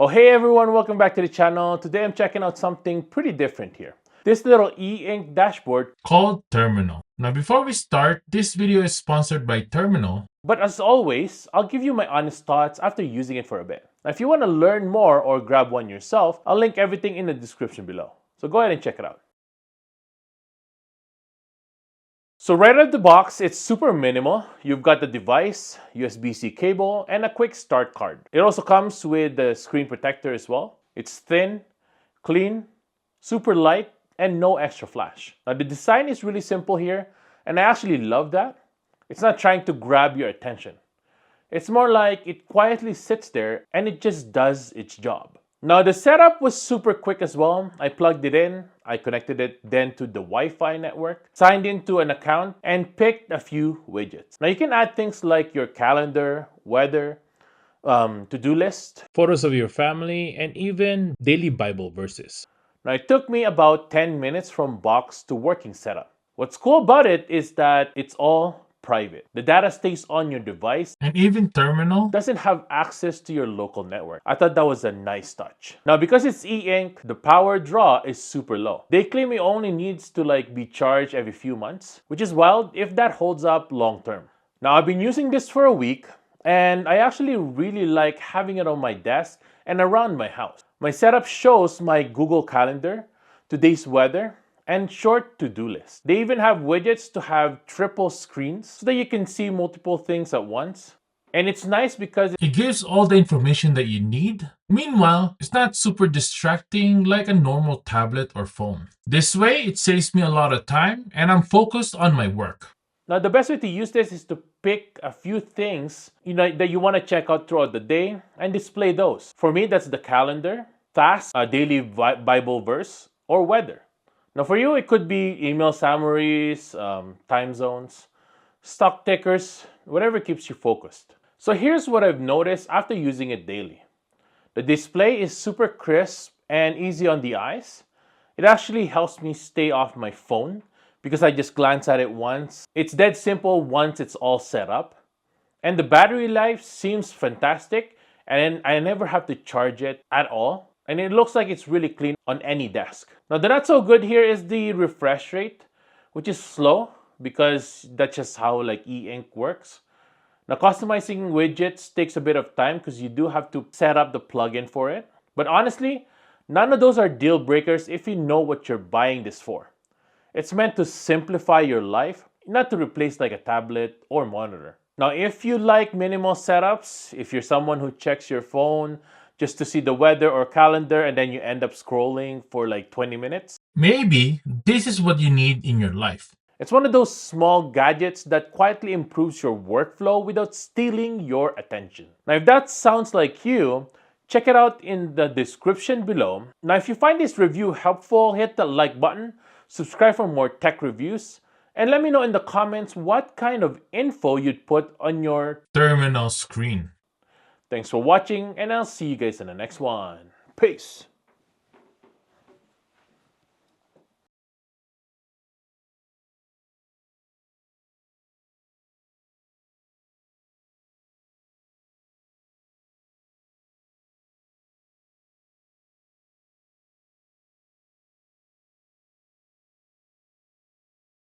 Oh, hey everyone, welcome back to the channel. Today I'm checking out something pretty different here. This little e-ink dashboard called TRMNL. Now before we start, this video is sponsored by TRMNL. But as always, I'll give you my honest thoughts after using it for a bit. Now, if you want to learn more or grab one yourself, I'll link everything in the description below. So go ahead and check it out. So right out of the box, it's super minimal. You've got the device, USB-C cable, and a quick start card. It also comes with the screen protector as well. It's thin, clean, super light, and no extra flash. Now the design is really simple here, and I actually love that. It's not trying to grab your attention. It's more like it quietly sits there and it just does its job. Now the setup was super quick as well. I plugged it in, I connected it then to the Wi-Fi network, signed into an account, and picked a few widgets. Now you can add things like your calendar, weather, to-do list, photos of your family, and even daily Bible verses. Now it took me about 10 minutes from box to working setup. What's cool about it is that it's all private. The data stays on your device, And even TRMNL doesn't have access to your local network. I thought that was a nice touch. Now because it's e-ink, the power draw is super low. They claim it only needs to be charged every few months, which is wild if that holds up long term. Now I've been using this for a week and I actually really like having it on my desk and around my house. My setup shows my Google Calendar, today's weather, and short to-do list. They even have widgets to have triple screens so that you can see multiple things at once. And it's nice because it gives all the information that you need. Meanwhile, it's not super distracting like a normal tablet or phone. This way, it saves me a lot of time and I'm focused on my work. now the best way to use this is to pick a few things that you want to check out throughout the day and display those. For me, that's the calendar, fast, a daily Bible verse, or weather. Now for you, it could be email summaries, time zones, stock tickers, whatever keeps you focused. So here's what I've noticed after using it daily. The display is super crisp and easy on the eyes. It actually helps me stay off my phone because I just glance at it once. It's dead simple once it's all set up. And the battery life seems fantastic and I never have to charge it at all. And it looks like it's really clean on any desk. Now the not so good here is the refresh rate, which is slow because that's just how e-ink works. Now customizing widgets takes a bit of time because you do have to set up the plugin for it. But honestly, none of those are deal breakers if you know what you're buying this for. It's meant to simplify your life, not to replace a tablet or monitor. Now if you like minimal setups, if you're someone who checks your phone just to see the weather or calendar and then you end up scrolling for 20 minutes, maybe this is what you need in your life. It's one of those small gadgets that quietly improves your workflow without stealing your attention. Now if that sounds like you, check it out in the description below. Now if you find this review helpful, hit the like button, subscribe for more tech reviews, and let me know in the comments what kind of info you'd put on your TRMNL screen. Thanks for watching, and I'll see you guys in the next one. Peace!